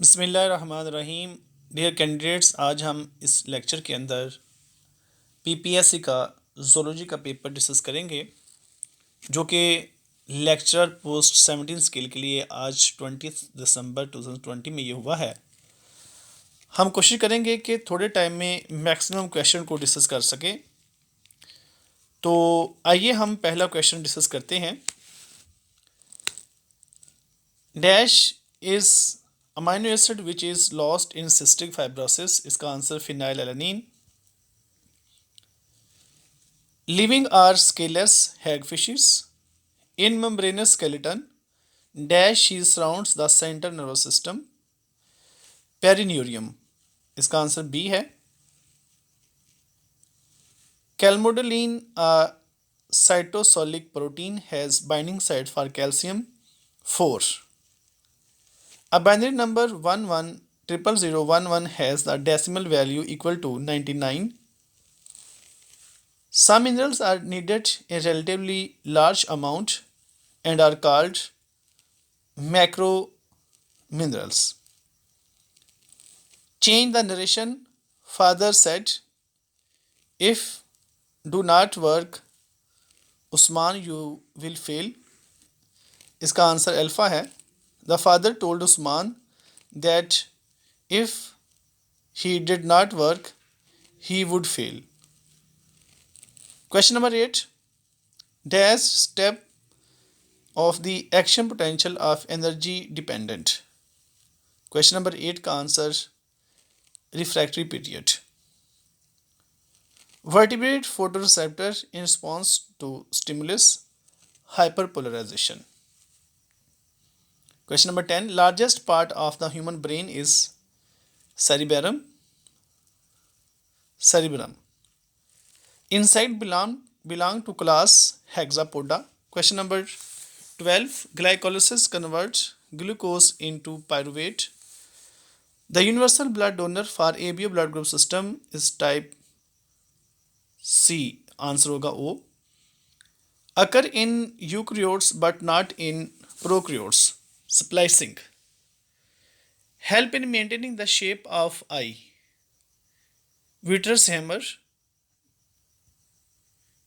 बिस्मिल्लाहिर्रहमानिर्रहीम। Dear candidates, आज हम इस लेक्चर के अंदर पीपीएससी का ज़ूलॉजी का पेपर डिस्कस करेंगे, जो कि लेक्चरर पोस्ट 17 स्केल के लिए आज 20 दिसंबर 2020 में ये हुआ है। हम कोशिश करेंगे कि थोड़े टाइम में मैक्सिमम क्वेश्चन को डिस्कस कर सकें। तो आइए हम पहला क्वेश्चन डिस्कस करते हैं। Dash is amino acid which is lost in cystic fibrosis. इसका answer phenylalanine. Living are scaleless hagfishes. In membranous skeleton, dash she surrounds the central nervous system. Perineurium. इसका आंसर बी है। Calmodulin, a cytosolic protein, has binding site for calcium 4. A binary number 110011 has the decimal value equal to 99. Some minerals are needed in relatively large amount and are called macro minerals. Change the narration. Father said, if do not work, Usman, you will fail. इसका answer alpha है। The father told Usman that if he did not work, he would fail. Question number 8. Dash step of the action potential of energy dependent. Question number 8 का answer refractory period. Vertebrate photoreceptor in response to stimulus hyperpolarization. Question number 10. Largest part of the human brain is cerebrum. Insect belong to class Hexapoda. Question number 12. Glycolysis converts glucose into pyruvate. The universal blood donor for ABO blood group system is type C. Answer होगा O. Occur in eukaryotes but not in prokaryotes. Splicing. Help in maintaining the shape of eye. Vitreous hammer.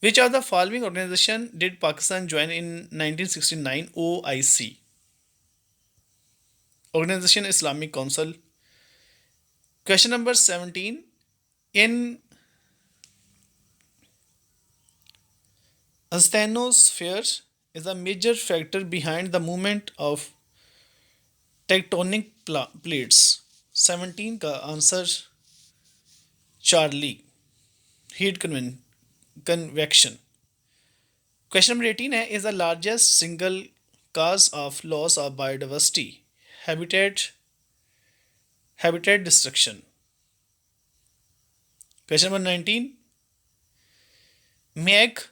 Which of the following organization did Pakistan join in 1969? OIC. Organization Islamic Council. Question number 17. In asthenosphere is a major factor behind the movement of tectonic plates. 17 का answer Charlie. Heat convection. Question number 18 है is the largest single cause of loss of biodiversity. Habitat destruction. Question number 19. Meg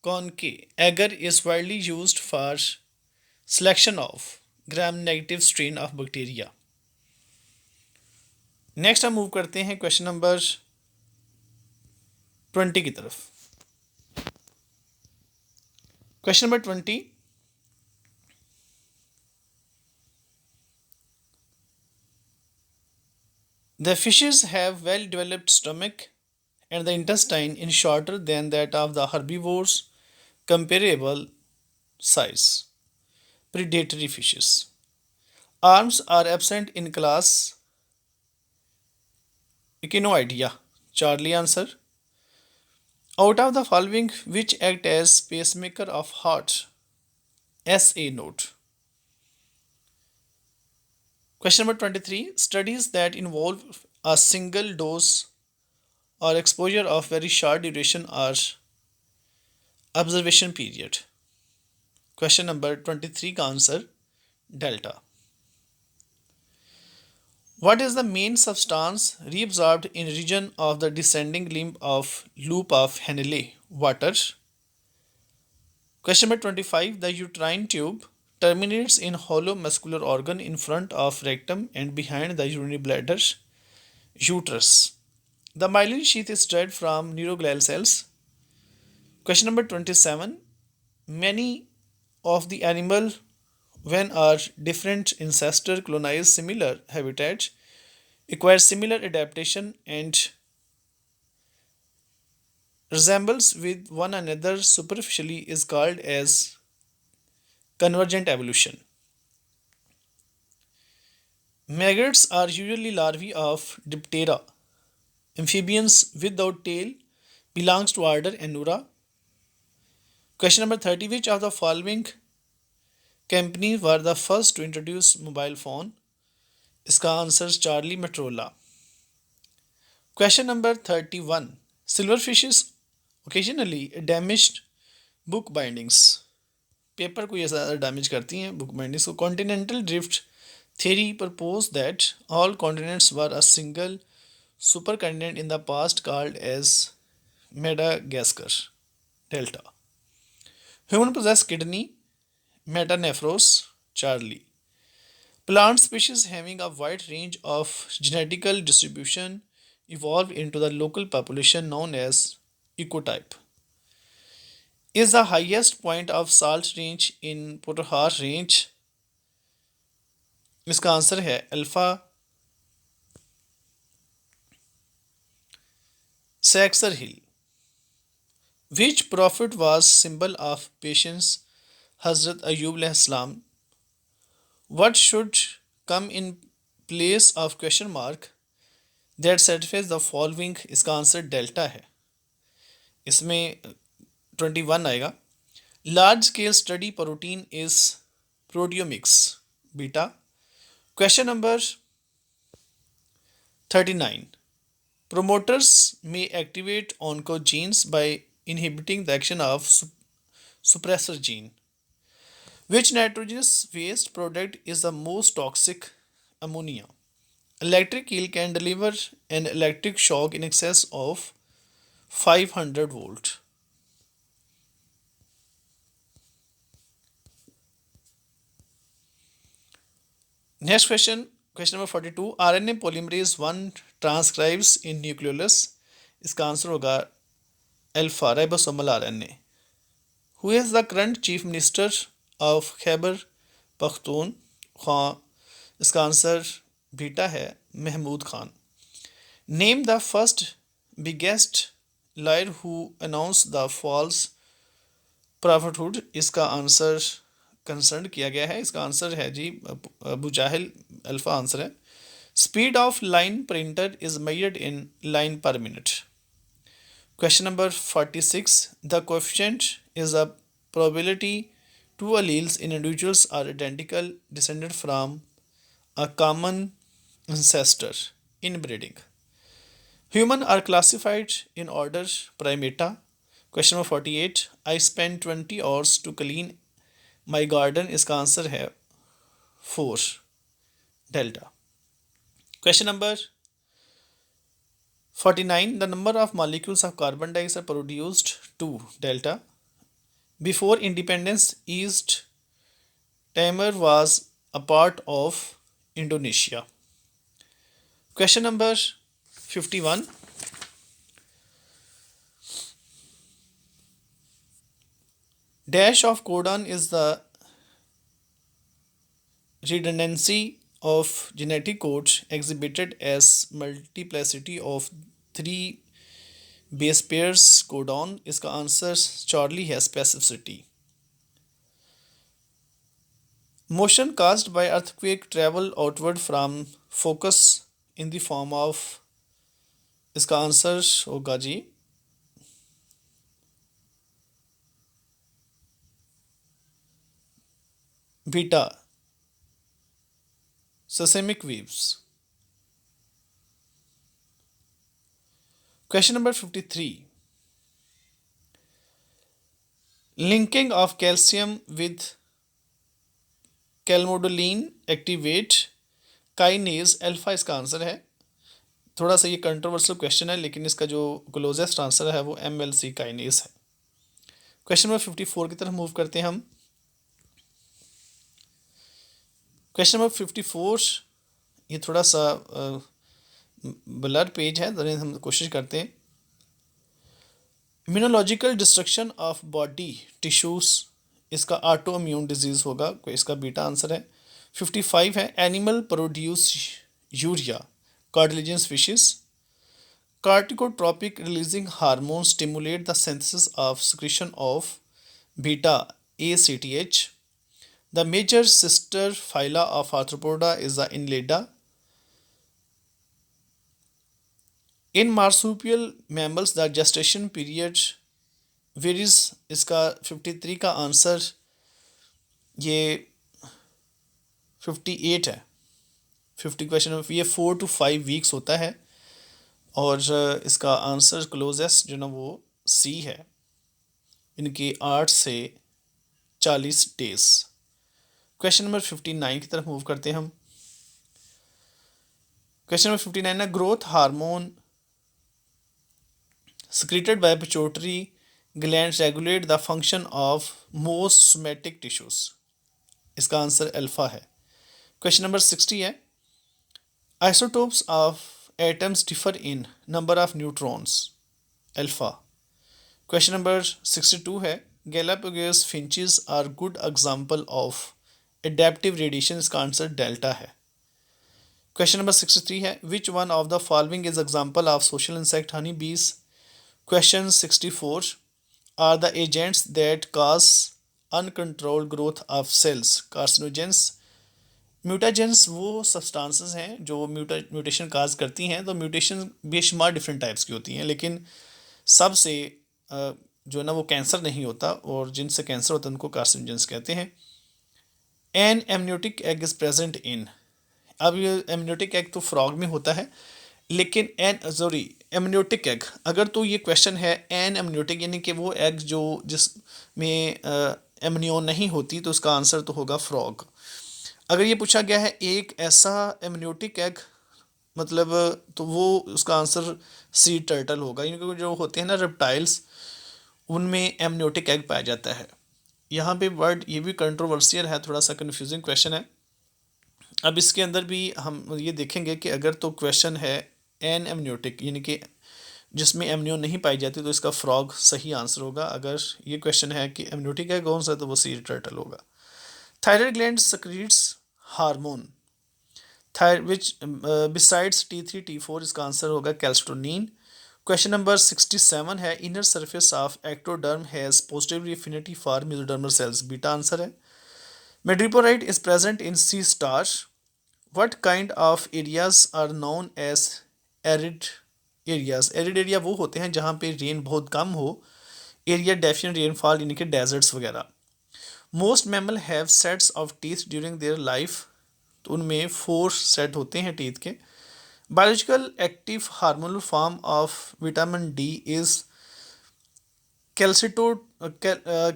Conke agar is widely used for selection of gram-negative strain of bacteria. Next हम move करते हैं question number 20 की तरफ। Question number 20. The fishes have well developed stomach and the intestine is shorter than that of the herbivores comparable size. Predatory fishes. Arms are absent in class Echinoidea. Charlie answer. Out of the following, which act as pacemaker of heart? SA note. Question number 23. Studies that involve a single dose or exposure of very short duration are observation period. Question number 23 का answer delta. What is the main substance reabsorbed in region of the descending limb of loop of Henle? Water. Question number 25. The uterine tube terminates in hollow muscular organ in front of rectum and behind the urinary bladder. Uterus. The myelin sheath is derived from neuroglial cells. Question number 27. Many of the animal when our different ancestors colonize similar habitats, acquire similar adaptation, and resembles with one another superficially is called as convergent evolution. Maggots are usually larvae of Diptera. Amphibians without tail belongs to order Anura. Question number 30. Which of the following companies were the first to introduce mobile phone? इसका answer Charlie Motorola. Question number 31. Silverfishes occasionally damaged book bindings. Paper को ये ज़्यादा damage करती हैं book bindings को. Continental drift theory proposed that all continents were a single supercontinent in the past called as Madagascar Delta. Human possess kidney, metanephros, Charlie. Plant species having a wide range of genetical distribution evolved into the local population known as ecotype. Is the highest point of salt range in Potahar range? इसका answer है alpha Sakesar hill. Which prophet was symbol of patience? Hazrat Ayub salam. What should come in place of question mark that satisfies the following? इसका answer delta है. इसमें 21 आएगा. Large scale study per routine is proteomics beta. Question number 39. Promoters may activate oncogenes by inhibiting the action of suppressor gene. Which nitrogenous waste product is the most toxic? Ammonia. Electric eel can deliver an electric shock in excess of 500 volt. Next question, question number 42. RNA polymerase 1 transcribes in nucleolus. इसका answer होगा alpha ribosomal RNA. Who is the current chief minister of Khyber Pakhtunkhwa? इसका answer बीटा है Mahmood Khan. Name the first biggest liar who announced the false prophethood. इसका answer concern किया गया है. इसका आंसर है जी अबू जाहिल. अल्फा आंसर है. Speed of line printer is measured in line पर minute. Question number 46. The coefficient is the probability two alleles in individuals are identical descended from a common ancestor. Inbreeding. Humans are classified in order primata. Question number 48. I spend 20 hours to clean my garden. इसका answer है 4 delta. Question number 49. The number of molecules of carbon dioxide produced 2 delta. Before independence, East Timor was a part of Indonesia. Question number 51. Dash of codon is the redundancy of genetic codes exhibited as multiplicity of 3 base pairs codon. इसका answer Charlie है specificity. Motion caused by earthquake travel outward from focus in the form of. इसका answer होगा जी beta seismic waves. Question number 53. Linking of calcium with calmodulin activate kinase alpha इसका answer है. थोड़ा सा ये controversial question है लेकिन इसका जो क्लोजेस्ट आंसर है वो MLC काइनेज है. क्वेश्चन नंबर 54 की तरफ मूव करते हैं हम. क्वेश्चन नंबर 54 ये थोड़ा सा ब्लर पेज है, तो हम कोशिश करते हैं. Immunological destruction of body tissues इसका ऑटो इम्यून डिजीज होगा, कोई इसका बीटा आंसर है। 55 है animal produce urea cartilaginous fishes. Corticotropic releasing hormone stimulate the synthesis of secretion of beta ACTH. The major sister phyla of Arthropoda is the Annelida. In marsupial mammals, the gestation period varies. इसका 53 का answer ये 58 है। 50 ये 4 to 5 weeks होता है और इसका answer closest जो ना वो सी है, इनकी 8 से 40 डेज। क्वेश्चन नंबर 59 की तरफ मूव करते हैं हम। क्वेश्चन नंबर 59 है growth hormone secreted by pituitary glands regulate the function of most somatic tissues. इसका आंसर अल्फा है। क्वेश्चन नंबर 60 है isotopes of atoms differ in number of neutrons, alpha. Question number 62 है Galapagos finches are good example of adaptive radiation, इसका answer delta है। Question number 63 है which one of the following is example of social insect honey bees. Question 64 are the agents that cause uncontrolled growth of cells carcinogens. Mutagens वो substances हैं जो mutation काज करती हैं। तो mutation बेशुमार different types की होती हैं, लेकिन सबसे जो ना वो कैंसर नहीं होता और जिनसे कैंसर होता है उनको कार्सिनोजेंस कहते हैं। An amniotic egg is present in, अब ये एमनियोटिक एग तो फ्रॉग में होता है, लेकिन एमनियोटिक एग अगर तो ये क्वेश्चन है एन एमनियोटिक यानी कि वो एग जो जिसमें एमनियो नहीं होती, तो उसका आंसर तो होगा फ्रॉग। अगर ये पूछा गया है एक ऐसा एमनियोटिक एग मतलब, तो वो उसका आंसर सी टर्टल होगा, क्योंकि जो होते हैं ना रेप्टाइल्स उनमें एमनियोटिक एग पाया जाता है। यहाँ पे वर्ड ये भी कंट्रोवर्शियल है, थोड़ा सा कन्फ्यूजिंग क्वेश्चन है। अब इसके अंदर भी हम ये देखेंगे कि अगर तो क्वेश्चन है एन एमनियोटिक यानी कि जिसमें एमनियो नहीं पाई जाती, तो इसका फ्रॉग सही आंसर होगा। अगर ये क्वेश्चन है कि एमनियोटिक है कौन सा, तो वो सी टर्टल होगा। Thyroid gland secretes hormone which besides T3 T4, इसका आंसर होगा कैल्सिटोनिन। क्वेश्चन नंबर 67 है inner surface of ectoderm has positive affinity for mesodermal cells, beta answer है। Madreporite is present in sea star. What kind of areas are known as arid areas? Arid area वो होते हैं जहाँ पे rain बहुत कम हो, area definite rainfall यानी कि डेजर्ट्स वगैरह। Most mammal have sets of teeth during their life, तो उनमें 4 सेट होते हैं टीथ के। Biological active hormonal form of vitamin D is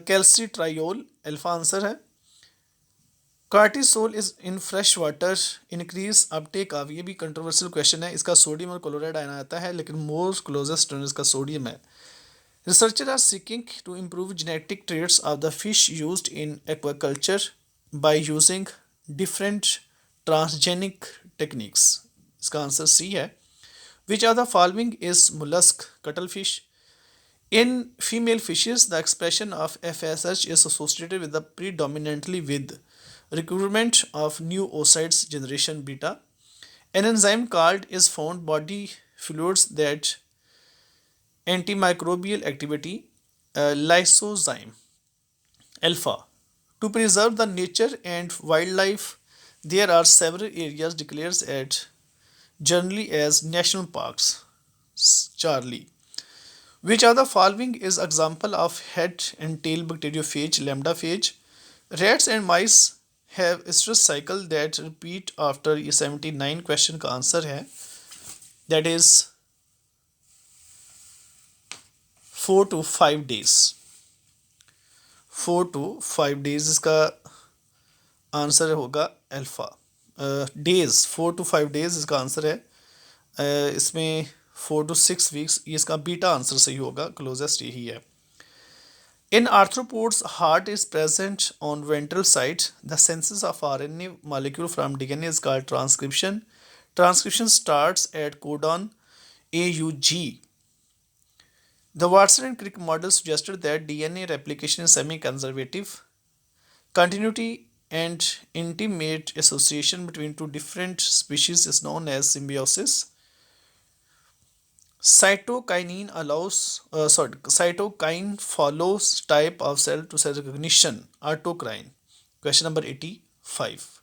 calcitriol, alpha answer है। Cortisol is in fresh water increase uptake of, ये भी controversial question है, इसका सोडियम और क्लोराइड आना आता है, लेकिन मोस्ट क्लोजेस्ट इसका सोडियम है। Researcher are seeking to improve genetic traits of the fish used in aquaculture by using different transgenic techniques, इसका आंसर सी है। Which are the following is mollusc cuttlefish. In female fishes, the expression of FSH is associated with the predominantly with recruitment of new oocytes generation beta. An enzyme called is found body fluids that antimicrobial activity, lysozyme alpha. To preserve the nature and wildlife, there are several areas declared at generally as national parks. Charlie. Which of the following is example of head and tail bacteriophage, lambdaphage? Rats and mice have stress cycle that repeat after ये 79 question का answer है, that is 4 to 5 days। 4 to 5 days इसका answer होगा alpha. Days 4 to 5 days इसका answer है। इसमें 4 to 6 weeks, ये इसका बीटा आंसर सही होगा, क्लोजेस्ट यही है। In arthropods, heart is present on ventral side. The synthesis of RNA molecule from DNA is called transcription. Transcription starts at codon AUG. The Watson and Crick model suggested that DNA replication is semi-conservative. Continuity and intimate association between two different species is known as symbiosis. Cytokine follows type of cell to cell recognition. Autocrine. Question number 85.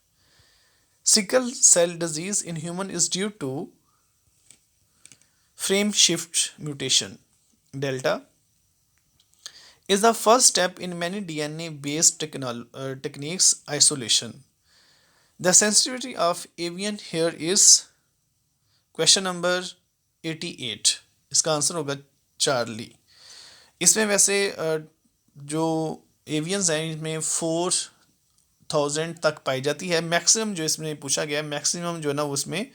Sickle cell disease in human is due to frame shift mutation. Delta is the first step in many DNA based techniques isolation. The sensitivity of avian hair is question number 88। इसका answer होगा Charlie. इसमें वैसे जो एवियंस हैं इसमें 4000 तक पाई जाती है। मैक्सिमम जो इसमें पूछा गया है, मैक्सिमम जो है ना वो इसमें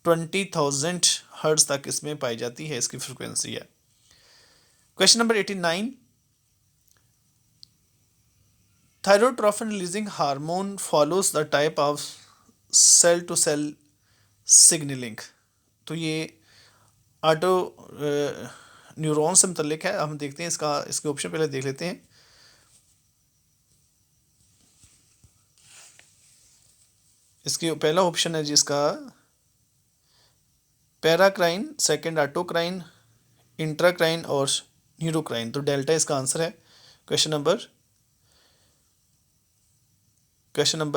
20,000 हर्ट्ज तक इसमें पाई जाती है, इसकी फ्रिक्वेंसी है। Question number 89। Thyrotropin releasing hormone follows the type of cell to cell signalling. तो ये ऑटो न्यूरॉन से मुतल्लिक है। हम देखते हैं इसके ऑप्शन पहले देख लेते हैं। इसके पहला ऑप्शन है जिसका पैराक्राइन, सेकंड ऑटोक्राइन, इंट्राक्राइन और न्यूरोक्राइन। तो डेल्टा इसका आंसर है। Question number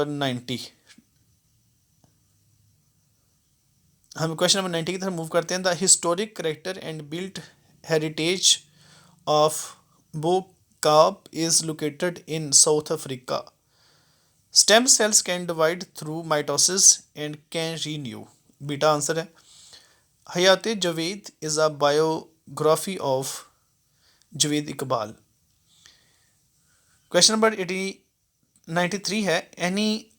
90। हम क्वेश्चन नंबर 90 की तरफ मूव करते हैं। The historic character and built heritage of Bo Kaap is located in South Africa. Stem cells can divide through mitosis and can renew. Beta answer है। Hayat Javed is a biography of Javed Iqbal. Question number 93 है। Any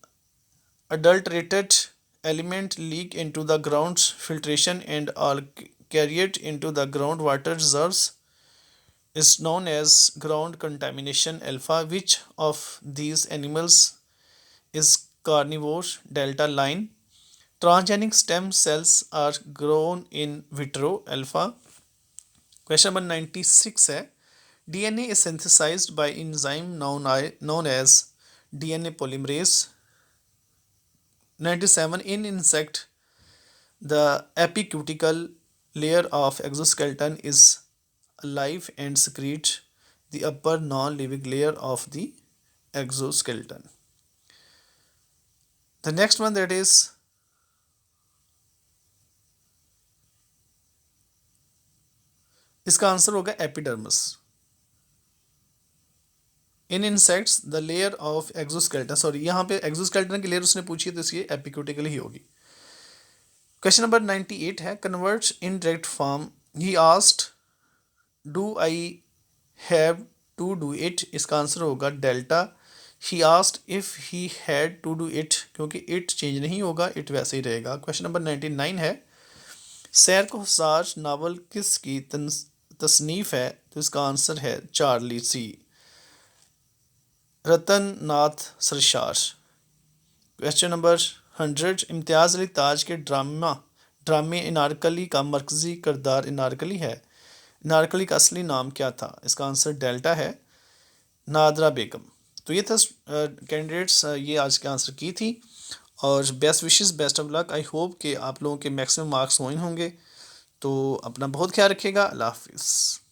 adulterated element leak into the ground's filtration and are carried into the groundwater reserves is known as ground contamination alpha. Which of these animals is carnivore? Delta. Line. Transgenic stem cells are grown in vitro. Alpha. Question number 96 है। DNA is synthesized by enzyme known as DNA polymerase. 97. In insect, the epicutical layer of exoskeleton is alive and secrete the upper non-living layer of the exoskeleton. The next one, that is इसका answer होगा epidermis. In insects the layer of exoskeleton, sorry यहाँ पे exoskeleton की layer उसने पूछी है तो इसकी एपिक्यूटिकल ही होगी। क्वेश्चन नंबर 98 है। Converts in direct form he asked do I have to do it. इसका आंसर होगा delta. He asked if he had to do it, क्योंकि इट चेंज नहीं होगा, इट वैसे ही रहेगा। क्वेश्चन नंबर 99 है। सैर को हजार नावल किसकी तसनीफ है? तो इसका आंसर है Charlie C. Ratan Nath Sarshar. Question number 100। Imtiaz Ali Taj के ड्रामे इनारकली का मरकज़ी किरदार इनारकली है। इनारकली का असली नाम क्या था? इसका आंसर डेल्टा है, नादरा बेगम। तो ये था कैंडिडेट्स, ये आज के आंसर की थी। और best wishes, best of luck. I hope कि आप लोगों के मैक्सिमम मार्क्स हुए होंगे। तो अपना बहुत ख्याल रखिएगा। अल्लाह हाफिज़।